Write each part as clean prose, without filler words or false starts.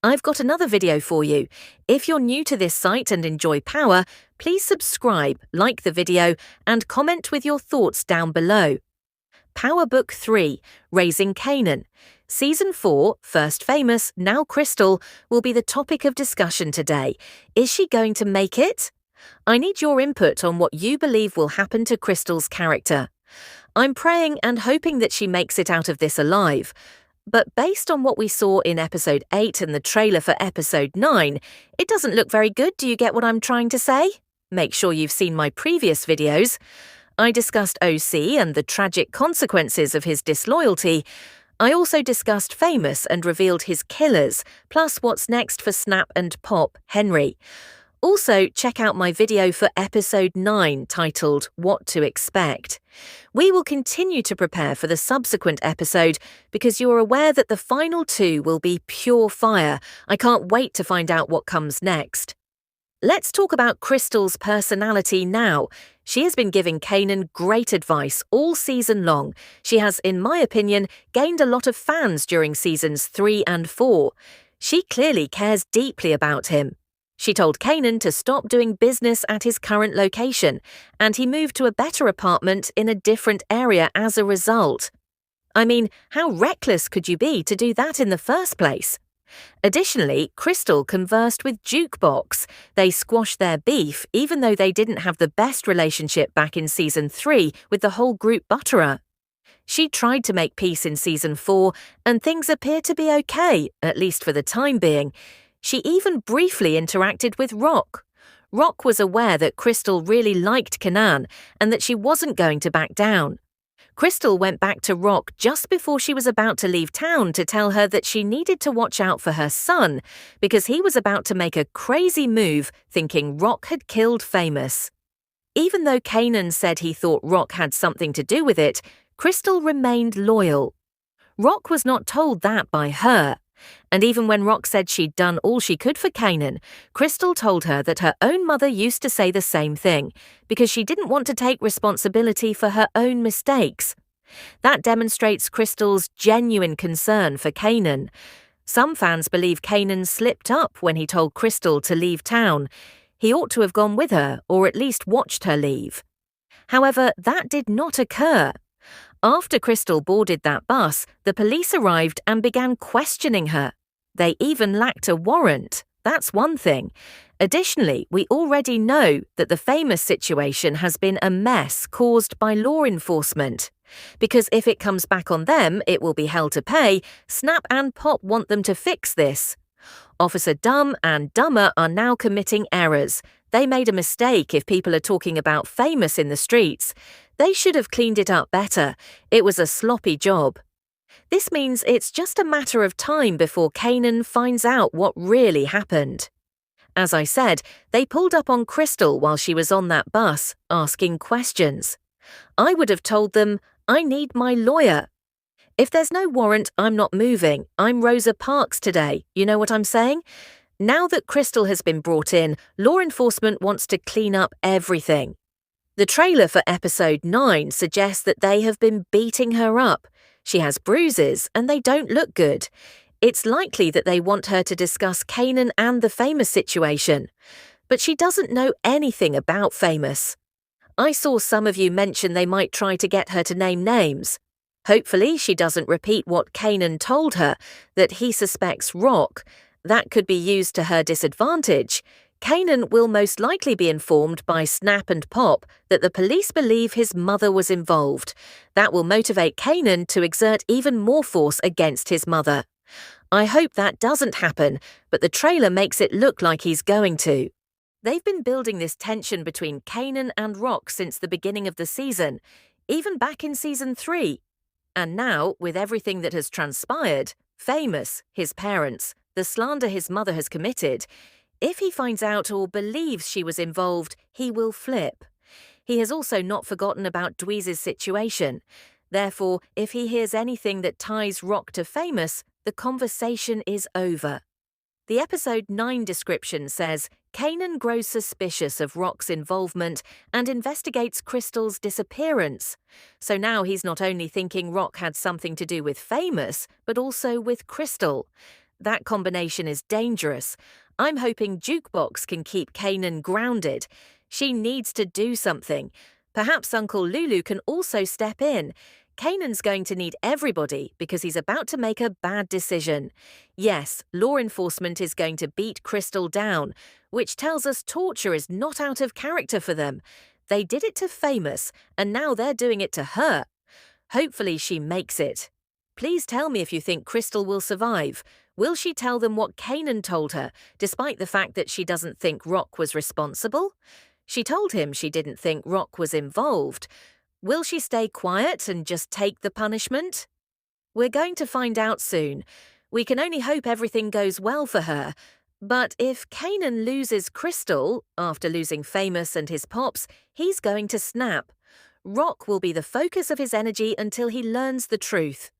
I've got another video for you. If you're new to this site and enjoy Power, please subscribe, like the video, and comment with your thoughts down below. Power Book 3, Raising Kanan. Season 4, First Famous, Now Krystal, will be the topic of discussion today. Is she going to make it? I need your input on what you believe will happen to Krystal's character. I'm praying and hoping that she makes it out of this alive. But based on what we saw in Episode 8 and the trailer for Episode 9, it doesn't look very good. Do you get what I'm trying to say? Make sure you've seen my previous videos. I discussed OC and the tragic consequences of his disloyalty. I also discussed Famous and revealed his killers, plus what's next for Snap and Pop Henry. Also, check out my video for Episode 9 titled What to Expect. We will continue to prepare for the subsequent episode because you're aware that the final two will be pure fire. I can't wait to find out what comes next. Let's talk about Krystal's personality now. She has been giving Kanan great advice all season long. She has, in my opinion, gained a lot of fans during seasons 3 and 4. She clearly cares deeply about him. She told Kanan to stop doing business at his current location, and he moved to a better apartment in a different area as a result. I mean, how reckless could you be to do that in the first place? Additionally, Krystal conversed with Jukebox. They squashed their beef, even though they didn't have the best relationship back in Season 3 with the whole group butterer. She tried to make peace in Season 4, and things appear to be okay, at least for the time being. She even briefly interacted with Rock. Rock was aware that Krystal really liked Kanan and that she wasn't going to back down. Krystal went back to Rock just before she was about to leave town to tell her that she needed to watch out for her son because he was about to make a crazy move thinking Rock had killed Famous. Even though Kanan said he thought Rock had something to do with it, Krystal remained loyal. Rock was not told that by her. And even when Rock said she'd done all she could for Kanan, Krystal told her that her own mother used to say the same thing, because she didn't want to take responsibility for her own mistakes. That demonstrates Krystal's genuine concern for Kanan. Some fans believe Kanan slipped up when he told Krystal to leave town. He ought to have gone with her, or at least watched her leave. However, that did not occur. After Krystal boarded that bus, the police arrived and began questioning her. They even lacked a warrant. That's one thing. Additionally, we already know that the Famous situation has been a mess caused by law enforcement. Because if it comes back on them, it will be hell to pay. Snap and Pop want them to fix this. Officer Dumb and Dumber are now committing errors. They made a mistake if people are talking about Famous in the streets. They should have cleaned it up better. It was a sloppy job. This means it's just a matter of time before Kanan finds out what really happened. As I said, they pulled up on Krystal while she was on that bus, asking questions. I would have told them, I need my lawyer. If there's no warrant, I'm not moving. I'm Rosa Parks today. You know what I'm saying? Now that Krystal has been brought in, law enforcement wants to clean up everything. The trailer for Episode 9 suggests that they have been beating her up. She has bruises and they don't look good. It's likely that they want her to discuss Kanan and the Famous situation. But she doesn't know anything about Famous. I saw some of you mention they might try to get her to name names. Hopefully she doesn't repeat what Kanan told her, that he suspects Rock. That could be used to her disadvantage. Kanan will most likely be informed by Snap and Pop that the police believe his mother was involved. That will motivate Kanan to exert even more force against his mother. I hope that doesn't happen, but the trailer makes it look like he's going to. They've been building this tension between Kanan and Rock since the beginning of the season, even back in Season 3. And now, with everything that has transpired, Famous, his parents, the slander his mother has committed, if he finds out or believes she was involved, he will flip. He has also not forgotten about Dweez's situation. Therefore, if he hears anything that ties Rock to Famous, the conversation is over. The Episode 9 description says, Kanan grows suspicious of Rock's involvement and investigates Krystal's disappearance. So now he's not only thinking Rock had something to do with Famous, but also with Krystal. That combination is dangerous. I'm hoping Jukebox can keep Kanan grounded. She needs to do something. Perhaps Uncle Lulu can also step in. Kanan's going to need everybody because he's about to make a bad decision. Yes, law enforcement is going to beat Krystal down, which tells us torture is not out of character for them. They did it to Famous, and now they're doing it to her. Hopefully she makes it. Please tell me if you think Krystal will survive. Will she tell them what Kanan told her, despite the fact that she doesn't think Rock was responsible? She told him she didn't think Rock was involved. Will she stay quiet and just take the punishment? We're going to find out soon. We can only hope everything goes well for her. But if Kanan loses Krystal, after losing Famous and his pops, he's going to snap. Rock will be the focus of his energy until he learns the truth.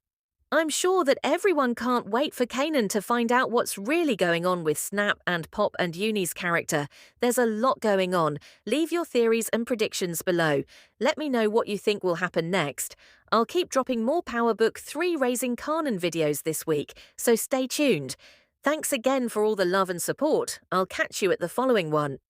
I'm sure that everyone can't wait for Kanan to find out what's really going on with Snap and Pop and Uni's character. There's a lot going on. Leave your theories and predictions below. Let me know what you think will happen next. I'll keep dropping more Power Book 3 Raising Kanan videos this week, so stay tuned. Thanks again for all the love and support. I'll catch you at the following one.